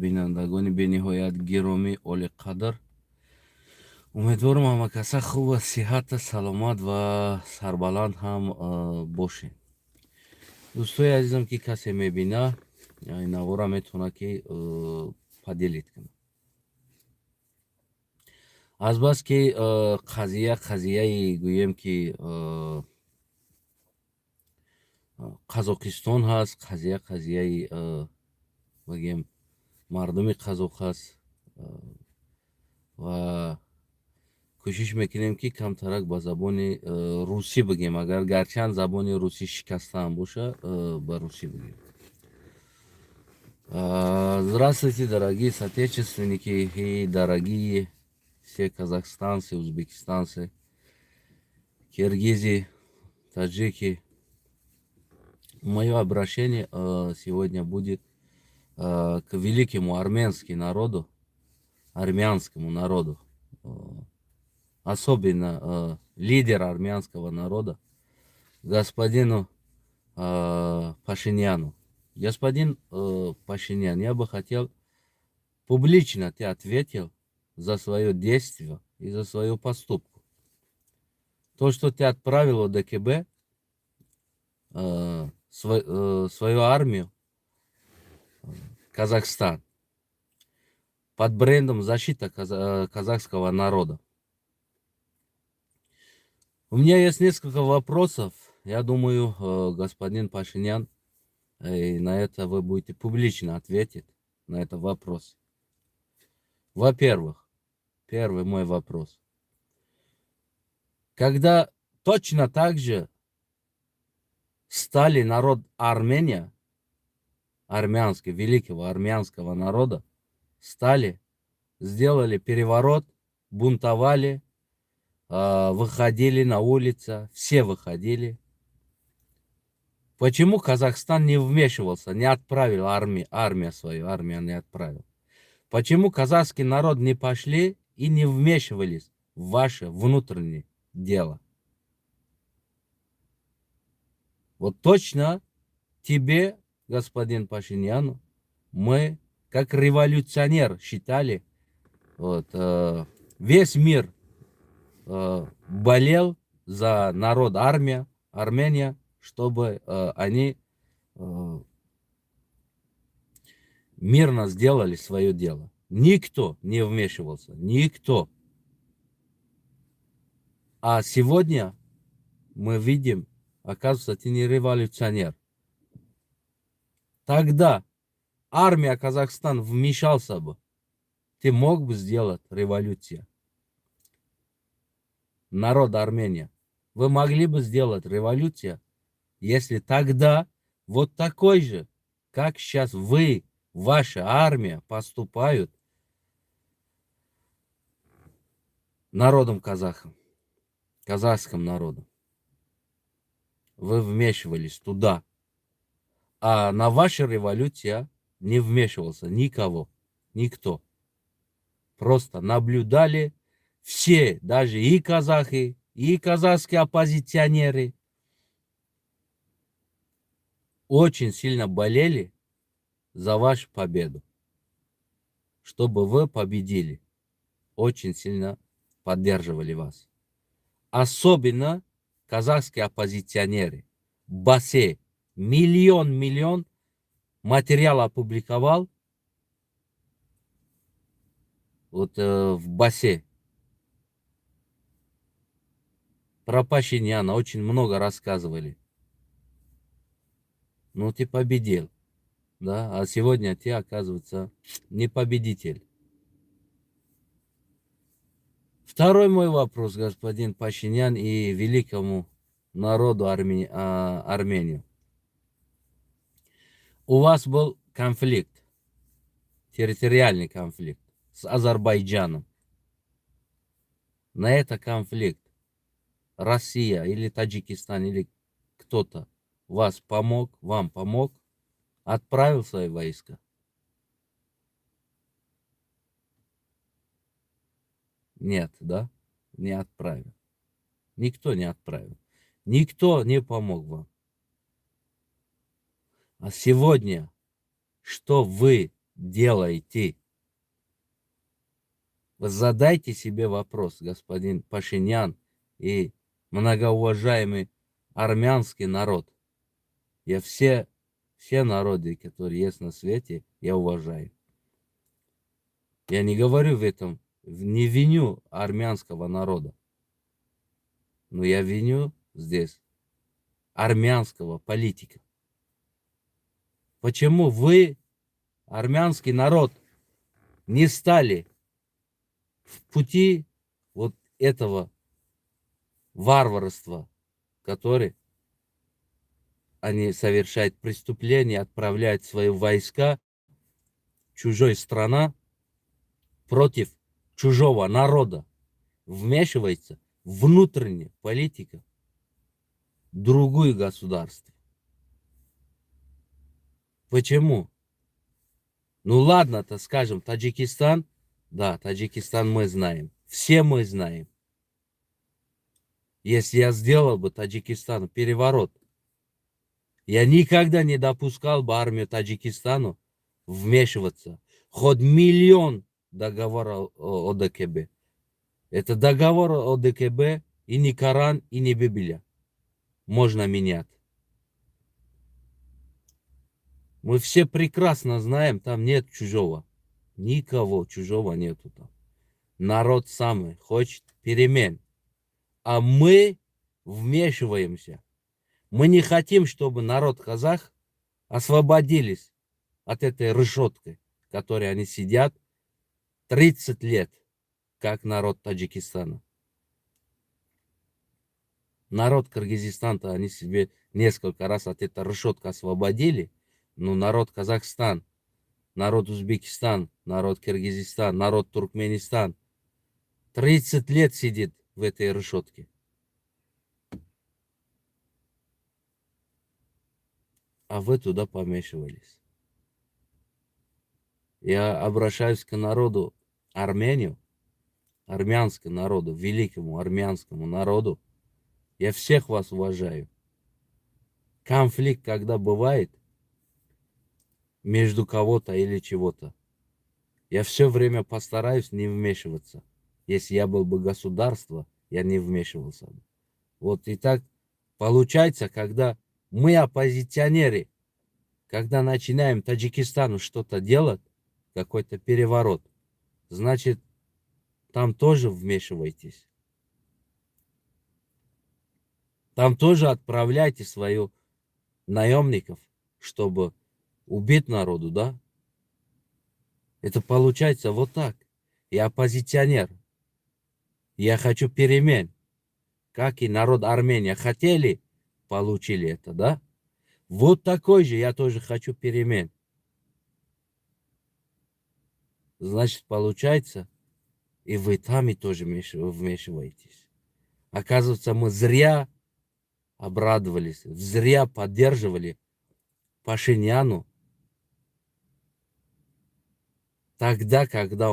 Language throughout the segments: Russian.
бинандагони бениҳоят гиромӣ оли қадр, умедворам ҳамакаса хуб ва сиҳата саломат ва сарбаланд ҳам бошед. дӯстои азизам, ки касе мебина навора метавона ки падилид кунад. Азбаски қазияи гӯем ки қазоқистон ҳаст, қазияи бигем мардуми қазоқ ҳаст ва кӯшиш мекунем ки камтарак ба забони русӣ бигем, агар гарчанд забони русӣ шикастаам боша, ба русӣ бигем. Здравствуйте, дорогие соотечественники и дорогие все казахстанцы, узбекистанцы, киргизы, таджики. Мое обращение сегодня будет к великому армянскому народу, особенно лидеру армянского народа, господину Пашиняну. Господин Пашинян, я бы хотел публично ты ответил за свое действие и за свою поступку. То, что ты отправил в ДКБ свою армию Казахстан под брендом защита казахского народа. У меня есть несколько вопросов. Я думаю, господин Пашинян, и на это вы будете публично ответить, на этот вопрос. Во-первых, первый мой вопрос. Когда точно так же стали народ Армения, армянский, великого армянского народа, сделали переворот, бунтовали, выходили на улицы, все выходили. Почему Казахстан не вмешивался, не отправил армию не отправил? Почему казахский народ не пошли и не вмешивались в ваше внутреннее дело? Вот точно тебе, господин Пашинян, мы, как революционер, считали, весь мир болел за народ Армения, чтобы они мирно сделали свое дело. Никто не вмешивался, никто. А сегодня мы видим, оказывается, ты не революционер. Тогда армия Казахстана вмешался бы, ты мог бы сделать революцию. Народ Армения, вы могли бы сделать революцию, если тогда вот такой же, как сейчас вы, ваша армия, поступают народом казахским народом. Вы вмешивались туда. А на вашу революцию не вмешивался никого, никто. Просто наблюдали все, даже и казахи, и казахские оппозиционеры. Очень сильно болели за вашу победу. Чтобы вы победили. Очень сильно поддерживали вас. Особенно казахские оппозиционеры. Басе миллион материал опубликовал в Басе. Про Пашиняна очень много рассказывали. Ну, ты победил. Да? А сегодня ты, оказывается, не победитель. Второй мой вопрос, господин Пашинян, и великому народу Армению. У вас был конфликт, территориальный конфликт с Азербайджаном. На этот конфликт Россия или Таджикистан или кто-то вам помог, отправил свои войска? Нет, да? Не отправил. Никто не отправил. Никто не помог вам. А сегодня, что вы делаете? Вы задайте себе вопрос, господин Пашинян и многоуважаемый армянский народ. Я все народы, которые есть на свете, я уважаю. Я не говорю в этом, не виню армянского народа, но я виню здесь армянского политика. Почему вы, армянский народ, не стали в пути вот этого варварства, которое они совершают преступления, отправляют свои войска в чужой страна против чужого народа, вмешивается в внутреннюю политику другое государство. Почему? Ну ладно, то скажем, Таджикистан, да, Таджикистан мы знаем, все мы знаем. Если я сделал бы Таджикистану переворот, я никогда не допускал бы армию Таджикистану вмешиваться. Хоть миллион договоров о ОДКБ. Это договор о ОДКБ и не Коран, и не Библия. Можно менять. Мы все прекрасно знаем, там нет чужого. Никого чужого нету там. Народ самый хочет перемен. А мы вмешиваемся. Мы не хотим, чтобы народ казах освободились от этой решетки, в которой они сидят 30 лет, как народ Таджикистана. Народ Кыргызстана, они себе несколько раз от этой решетки освободили, но народ Казахстан, народ Узбекистан, народ Кыргызстан, народ Туркменистан 30 лет сидит в этой решетке. А вы туда помешивались. Я обращаюсь к народу Армению, армянскому народу, великому армянскому народу. Я всех вас уважаю. Конфликт, когда бывает между кого-то или чего-то, я все время постараюсь не вмешиваться. Если я был бы государство, я не вмешивался бы. Вот и так получается, когда мы, оппозиционеры, когда начинаем Таджикистану что-то делать, какой-то переворот, значит, там тоже вмешивайтесь. Там тоже отправляйте свою наемников, чтобы убить народу, да? Это получается вот так. Я оппозиционер. Я хочу перемен. Как и народ Армении хотели, получили это, да? Вот такой же я тоже хочу перемен. Значит, получается, и вы там и тоже вмешиваетесь. Оказывается, мы зря обрадовались, зря поддерживали Пашиняну тогда, когда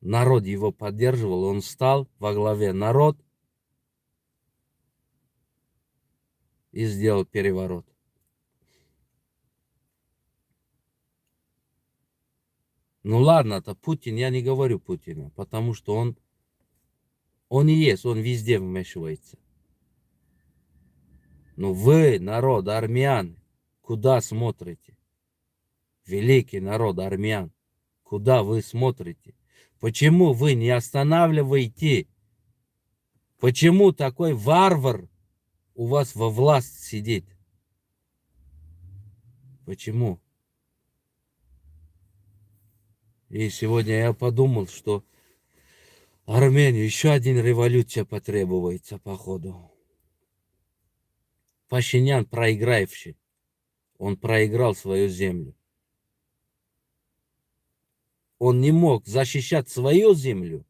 народ его поддерживал, он стал во главе народ и сделал переворот. Ну ладно, это Путин, я не говорю Путина, потому что он и есть, он везде вмешивается. Но вы, народ армян, куда смотрите? Великий народ армян, куда вы смотрите? Почему вы не останавливаете? Почему такой варвар у вас во власть сидит? Почему? И сегодня я подумал, что Армению еще один революция потребуется, походу. Пашинян проигравший. Он проиграл свою землю. Он не мог защищать свою землю,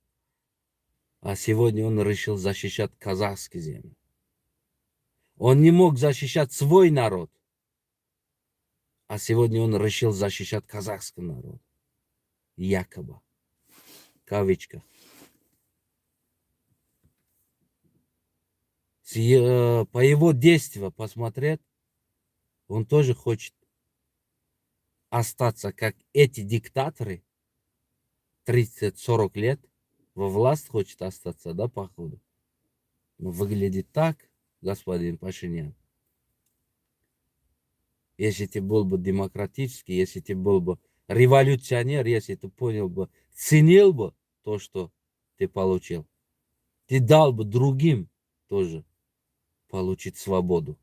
а сегодня он решил защищать казахскую землю. Он не мог защищать свой народ, а сегодня он решил защищать казахский народ. Якобы. В кавычках. По его действиям посмотреть, он тоже хочет остаться, как эти диктаторы, 30-40 лет, во власть хочет остаться, да, походу. Но выглядит так, господин Пашинян. Если ты был бы демократический, если ты был бы революционер, если ты понял бы, ценил бы то, что ты получил, ты дал бы другим тоже получить свободу.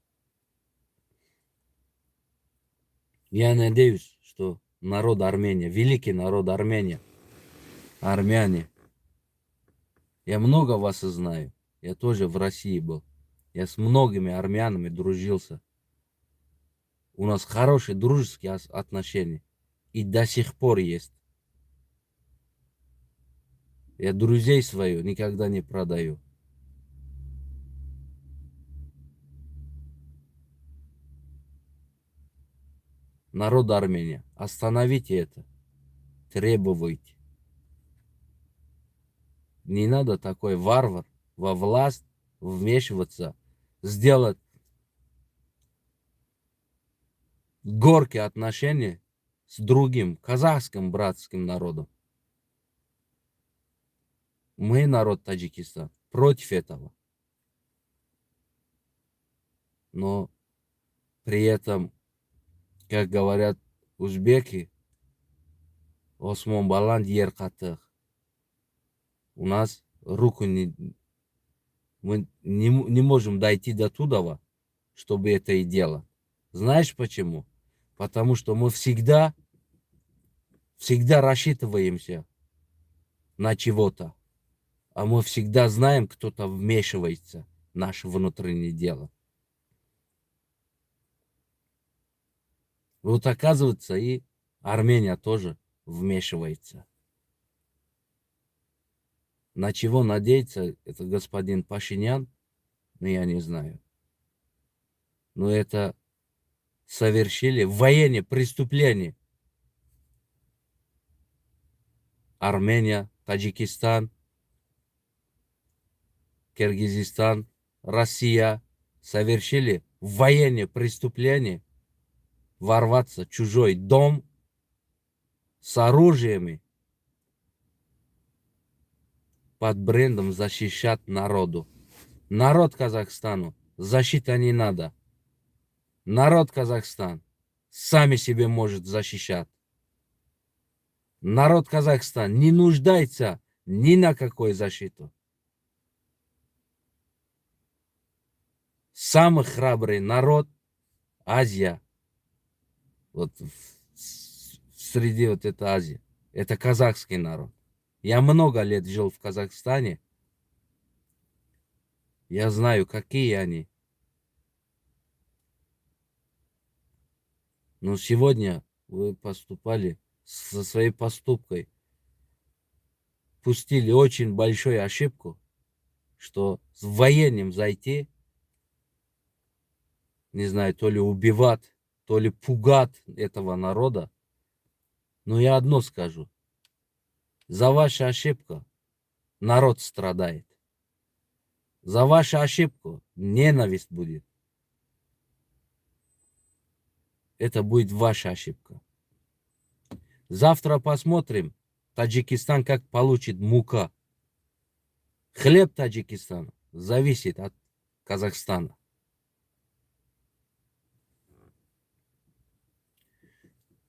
Я надеюсь, что народ Армении, великий народ Армения, армяне, я много вас знаю, я тоже в России был, я с многими армянами дружился, у нас хорошие дружеские отношения, и до сих пор есть. Я друзей свою никогда не продаю. Народ Армении, остановите это, требуйте. Не надо такой варвар во власть вмешиваться, сделать горькие отношения с другим казахским братским народом. Мы, народ Таджикистана, против этого. Но при этом, как говорят узбеки, Осмон Баланд Еркатых. У нас руку мы не можем дойти до туда, чтобы это и делать. Знаешь почему? Потому что мы всегда рассчитываемся на чего-то. А мы всегда знаем, кто-то вмешивается в наше внутреннее дело. Вот оказывается, и Армения тоже вмешивается. На чего надеется это господин Пашинян, ну я не знаю. Но это совершили военные преступления. Армения, Таджикистан, Киргизстан, Россия совершили военные преступления, ворваться в чужой дом с оружиями под брендом защищать народу. Народ Казахстану защита не надо. Народ Казахстан сами себе может защищать. Народ Казахстан не нуждается ни на какой защиту. Самый храбрый народ Азия. Вот среди вот этой Азии. Это казахский народ. Я много лет жил в Казахстане. Я знаю, какие они. Но сегодня вы поступали со своей поступкой. Пустили очень большую ошибку, что с военным зайти, не знаю, то ли убивать, то ли пугать этого народа. Но я одно скажу. За вашу ошибку народ страдает. За вашу ошибку ненависть будет. Это будет ваша ошибка. Завтра посмотрим, Таджикистан как получит мука. Хлеб Таджикистана зависит от Казахстана.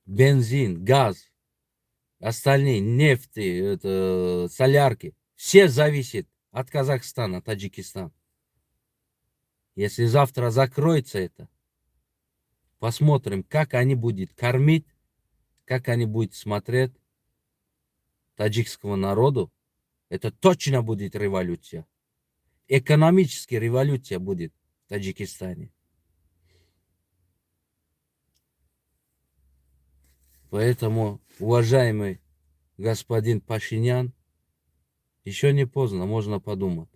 Бензин, газ, остальные нефти, это, солярки, все зависит от Казахстана, Таджикистан. Если завтра закроется это, посмотрим, как они будут кормить, как они будут смотреть таджикскому народу. Это точно будет революция. Экономическая революция будет в Таджикистане. Поэтому, уважаемый господин Пашинян, еще не поздно, можно подумать.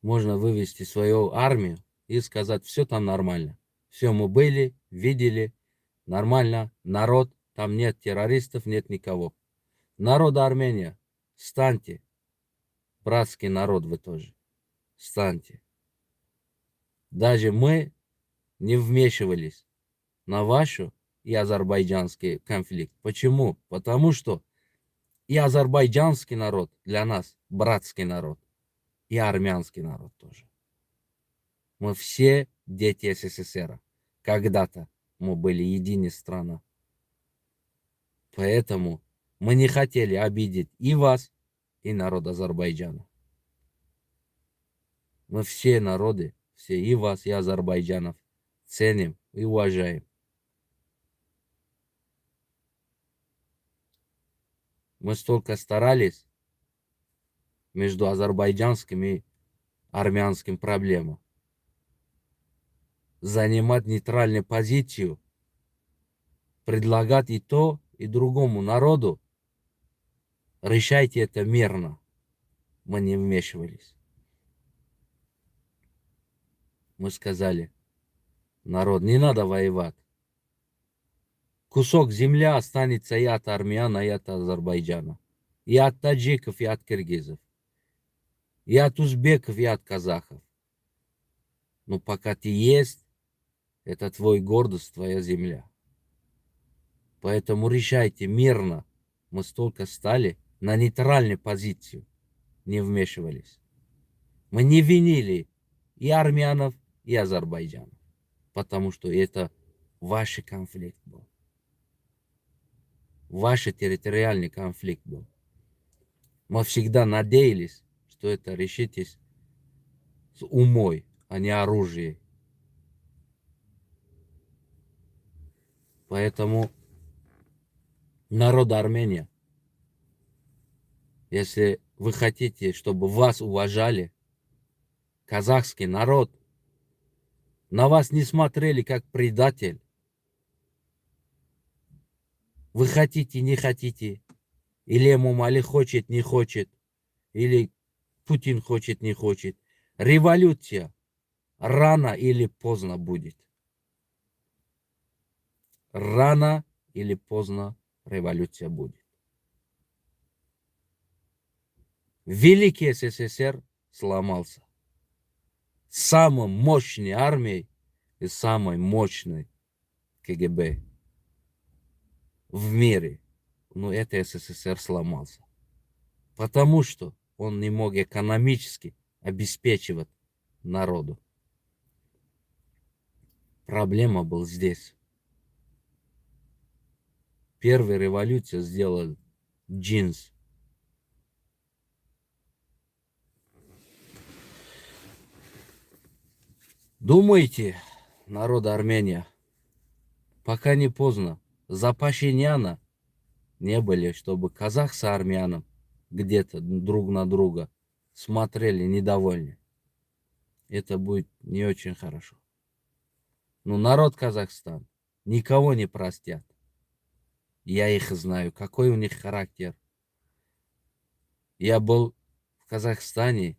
Можно вывести свою армию и сказать, все там нормально. Все мы были, видели, нормально, народ, там нет террористов, нет никого. Народ Армения, встаньте, братский народ вы тоже, встаньте. Даже мы не вмешивались на вашу и азербайджанский конфликт. Почему? Потому что и азербайджанский народ для нас братский народ, и армянский народ тоже. Мы все дети СССР. Когда-то мы были единой страной. Поэтому мы не хотели обидеть и вас, и народ Азербайджана. Мы все народы, все и вас, и азербайджанов ценим и уважаем. Мы столько старались между азербайджанским и армянским проблемам. Занимать нейтральную позицию, предлагать и то, и другому народу. Решайте это мирно. Мы не вмешивались. Мы сказали, народ, не надо воевать. Кусок земли останется и от армян, и от Азербайджана. И от таджиков, и от киргизов. И от узбеков, и от казахов. Но пока ты есть, это твой гордость, твоя земля. Поэтому решайте мирно. Мы столько стали на нейтральную позицию. Не вмешивались. Мы не винили и армянов, и азербайджанов. Потому что это ваш конфликт был. Ваш территориальный конфликт был. Мы всегда надеялись, что это решитесь с умой, а не оружием. Поэтому народ Армении, если вы хотите, чтобы вас уважали, казахский народ, на вас не смотрели как предатель. Вы хотите, не хотите, или Эмомали хочет, не хочет, или Путин хочет, не хочет. Революция рано или поздно будет. Рано или поздно революция будет. Великий СССР сломался. Самой мощной армией и самой мощной КГБ в мире. Но это СССР сломался. Потому что он не мог экономически обеспечивать народу. Проблема была здесь. Первая революция сделала джинс. Думайте, народ Армения, пока не поздно. За Пашиняна не были, чтобы казах с армяном где-то друг на друга смотрели недовольны. Это будет не очень хорошо. Но народ Казахстана никого не простят. Я их знаю, какой у них характер. Я был в Казахстане,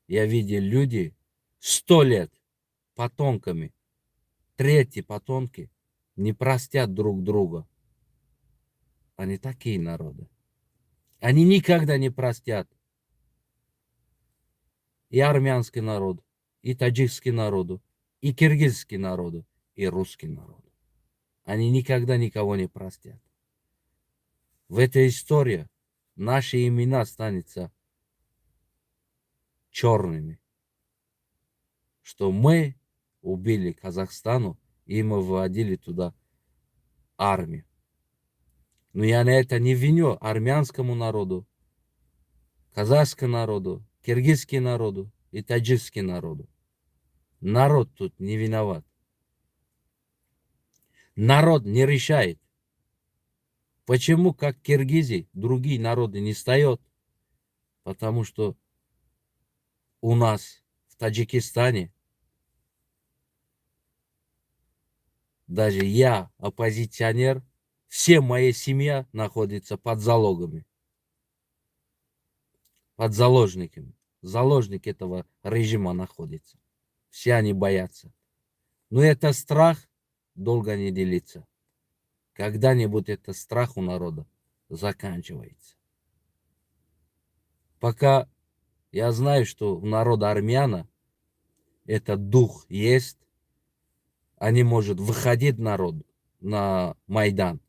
я видел люди 100 лет потомками. Третьи потомки не простят друг друга. Они такие народы. Они никогда не простят и армянский народ, и таджикский народ, и киргизский народ, и русский народ. Они никогда никого не простят. В этой истории наши имена останутся черными. Что мы убили Казахстану, и мы выводили туда армию. Но я на это не виню армянскому народу, казахскому народу, киргизскому народу и таджикскому народу. Народ тут не виноват. Народ не решает. Почему, как киргизы, другие народы не встают? Потому что у нас в Таджикистане даже я, оппозиционер, вся моя семья находится под залогами, под заложниками. Заложник этого режима находится. Все они боятся. Но это страх долго не делится. Когда-нибудь этот страх у народа заканчивается. Пока я знаю, что у народа армяна этот дух есть, они могут выходить народ на Майдан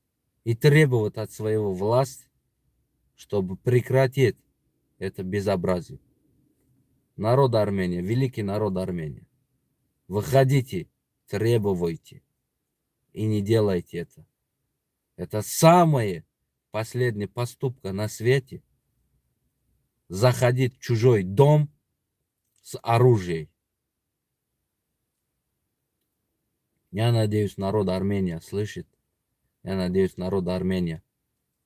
и требовать от своего власти, чтобы прекратить это безобразие. Народ Армении, великий народ Армении, выходите, требуйте и не делайте это. Это самое последнее поступка на свете. Заходить в чужой дом с оружием. Я надеюсь, народ Армении слышит. Я надеюсь, народ Армении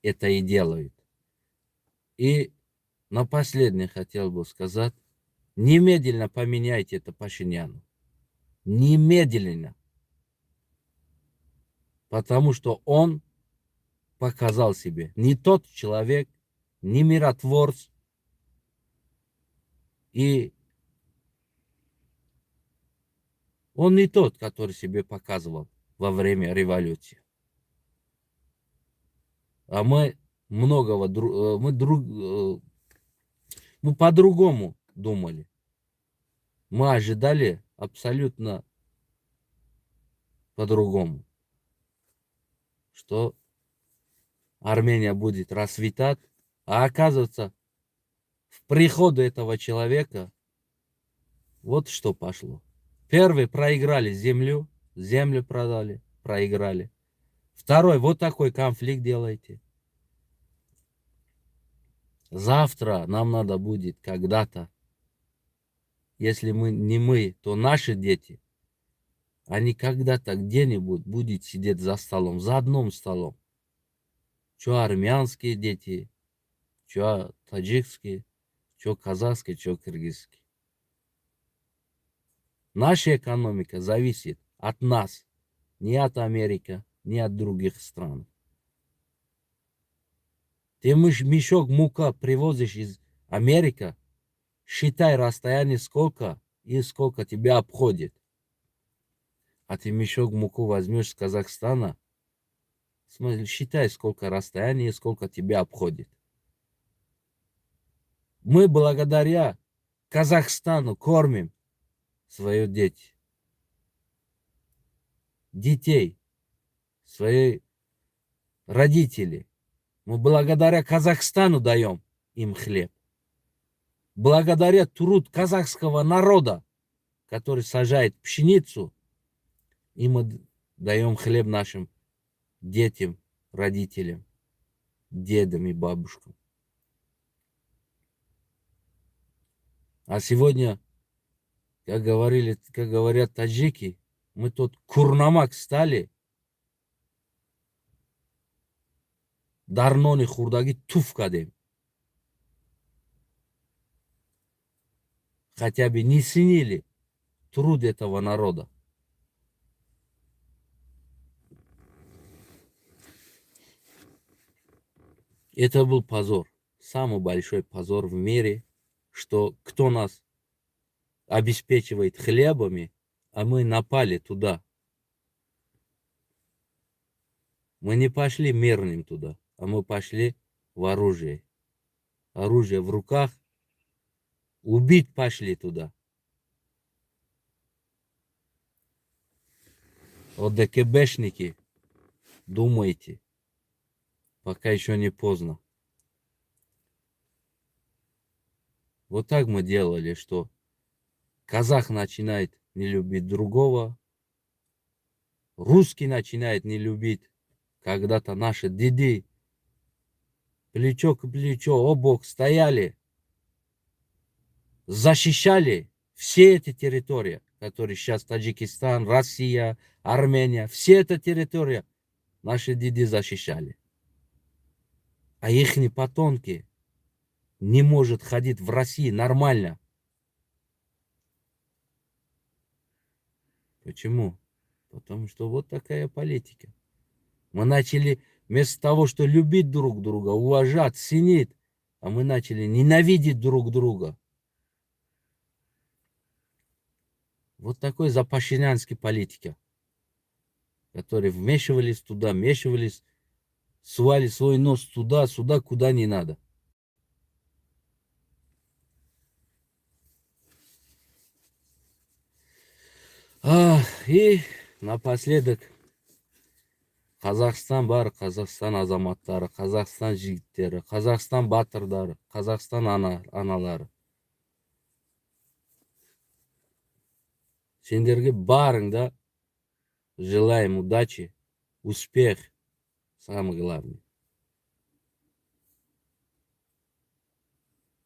это и делает. И на последнее хотел бы сказать, немедленно поменяйте это Пашиняну. Немедленно. Потому что он показал себе не тот человек, не миротворец. И он не тот, который себе показывал во время революции. А мы мы по-другому думали. Мы ожидали абсолютно по-другому, что Армения будет расцветать, а оказывается, в приходу этого человека вот что пошло. Первый проиграли землю продали, проиграли. Второй, вот такой конфликт делаете. Завтра нам надо будет когда-то, если не мы, то наши дети, они когда-то где-нибудь будут сидеть за столом, за одним столом. Что армянские дети, что таджикские, что казахские, что киргизские. Наша экономика зависит от нас, не от Америки, не от других стран. Ты мешок мука привозишь из Америки, считай расстояние сколько и сколько тебя обходит. А ты мешок муку возьмешь с Казахстана, смотри, считай сколько расстояние и сколько тебя обходит. Мы благодаря Казахстану кормим своих детей, своих родителей. Мы благодаря Казахстану даем им хлеб. Благодаря труд казахского народа, который сажает пшеницу, и мы даем хлеб нашим детям, родителям, дедам и бабушкам. А сегодня, как говорят таджики, мы тут курнамак стали, дарнони хурдаги туф кадем. Хотя бы не ценили труд этого народа. Это был позор, самый большой позор в мире, что кто нас обеспечивает хлебами, а мы напали туда. Мы не пошли мирным туда, а мы пошли в оружие. Оружие в руках, убить пошли туда. ОДКБшники, думайте, пока еще не поздно. Вот так мы делали, что казах начинает не любить другого, русский начинает не любить. Когда-то наши деды плечо к плечу, обок стояли, защищали все эти территории, которые сейчас Таджикистан, Россия, Армения, все эти территории наши деды защищали. А их потомки не может ходить в России нормально. Почему? Потому что вот такая политика. Мы начали вместо того, что любить друг друга, уважать, ценить, а мы начали ненавидеть друг друга. Вот такой запашинянский политика, которые вмешивались туда, вмешивались, сували свой нос туда, сюда, куда не надо. И Напоследок, Қазақстан бар, Қазақстан азаматтары, Қазақстан жігіттері, Қазақстан батырдары, Қазақстан аналары. Сендерге барыңда желаем удачи, успех, самое главное.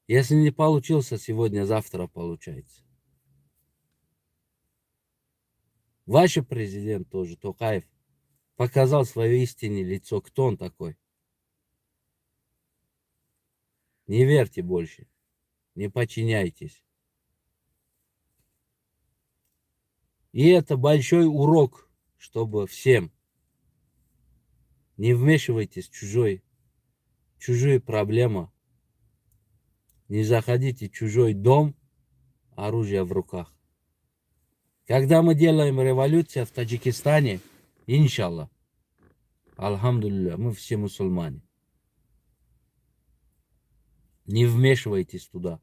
Если не получился сегодня, завтра получается. Ваш президент тоже, Токаев, показал свое истинное лицо. Кто он такой? Не верьте больше, не подчиняйтесь. И это большой урок, чтобы всем не вмешивайтесь в чужие проблемы, не заходите в чужой дом, оружие в руках. Когда мы делаем революцию в Таджикистане, иншаллах, альхамдулилля, мы все мусульмане. Не вмешивайтесь туда.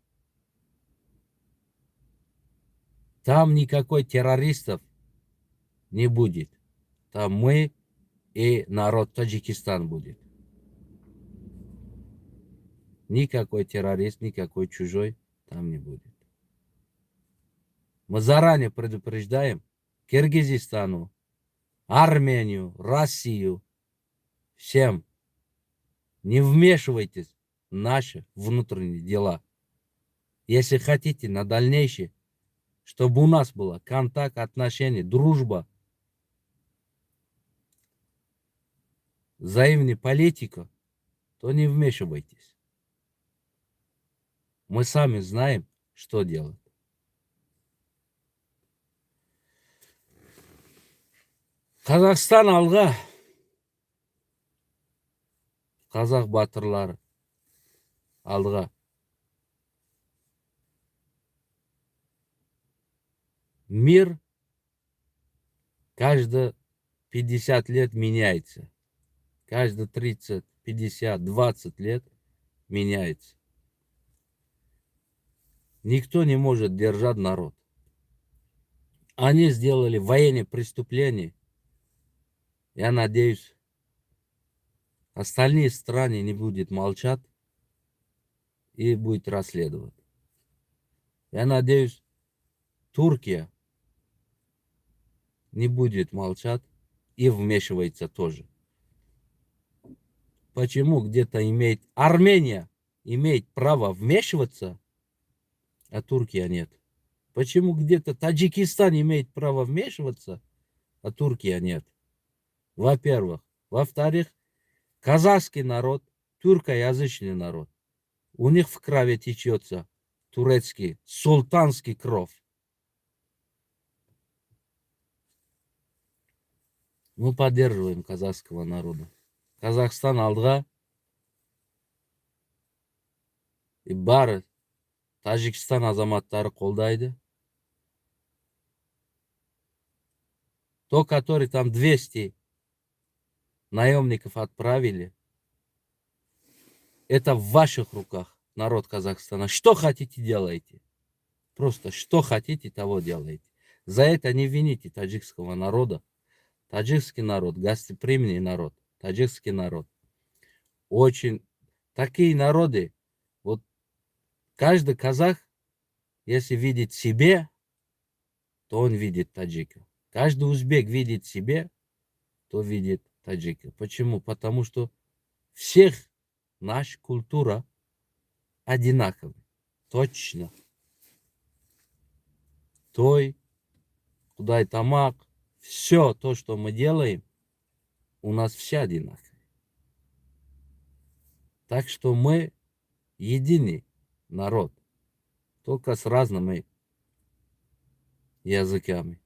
Там никакой террористов не будет. Там мы и народ Таджикистан будет. Никакой террорист, никакой чужой там не будет. Мы заранее предупреждаем Киргизстану, Армению, Россию, всем, не вмешивайтесь в наши внутренние дела. Если хотите на дальнейшее, чтобы у нас было контакт, отношения, дружба, взаимная политика, то не вмешивайтесь. Мы сами знаем, что делать. Қазақстан алға, қазақ батырлары алға. Мир каждые 50 лет меняется. Каждые 30, 50, 20 лет меняется. Никто не может держать народ. Они сделали военные преступления. Я надеюсь, остальные страны не будут молчать и будет расследовать. Я надеюсь, Турция не будет молчать и вмешивается тоже. Почему где-то Армения имеет право вмешиваться, а Турция нет? Почему где-то Таджикистан имеет право вмешиваться, а Турция нет? Во-первых. Во-вторых, казахский народ, тюркоязычный народ. У них в крови течется турецкий, султанский кровь. Мы поддерживаем казахского народа. Казахстан алға. И бары Таджикистан азаматтары қолдайды. То, который там 200 наемников отправили, это в ваших руках, народ Казахстана. Что хотите, делайте. Просто что хотите, того делайте. За это не вините таджикского народа. Таджикский народ, гостеприимный народ. Таджикский народ. Очень такие народы, вот каждый казах, если видит себе, то он видит таджика. Каждый узбек видит себе, то видит таджика. Почему? Потому что всех наша культура одинаковая. Точно. Той, кудай тамак, все то, что мы делаем, у нас все одинаковые. Так что мы единый народ, только с разными языками.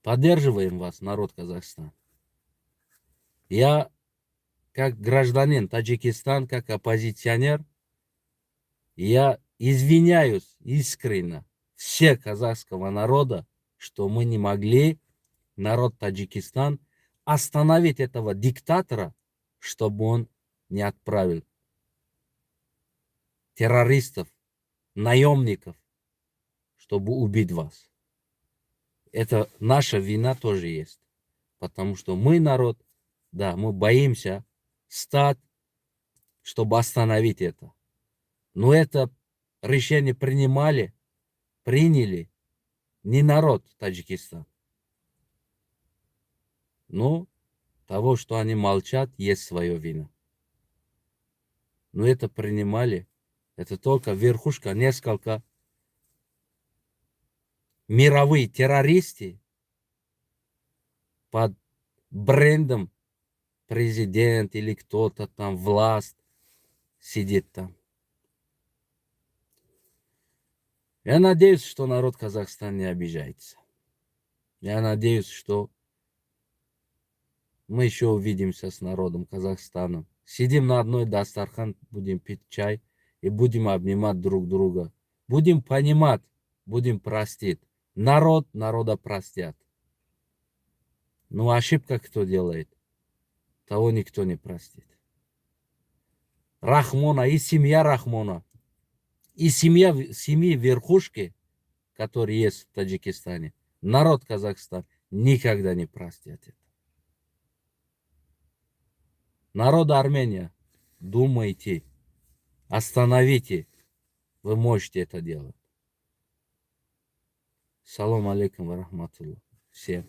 Поддерживаем вас, народ Казахстана. Я, как гражданин Таджикистана, как оппозиционер, я извиняюсь искренне все казахского народа, что мы не могли, народ Таджикистана, остановить этого диктатора, чтобы он не отправил террористов, наемников, чтобы убить вас. Это наша вина тоже есть. Потому что мы народ, да, мы боимся стать, чтобы остановить это. Но это решение приняли не народ Таджикистана. Но того, что они молчат, есть свое вина. Но это принимали, это только верхушка, несколько мировые террористы под брендом президент или кто-то там, власть сидит там. Я надеюсь, что народ Казахстана не обижается. Я надеюсь, что мы еще увидимся с народом Казахстана. Сидим на одной дастархан, будем пить чай и будем обнимать друг друга. Будем понимать, будем простить. Народ народа простят. Но ошибка кто делает, того никто не простит. Рахмона и семья Рахмона, и семьи верхушки, которые есть в Таджикистане, народ Казахстана никогда не простит это. Народ Армения, думайте, остановите, вы можете это делать. Салам алейкум ва рахматуллах. Всем.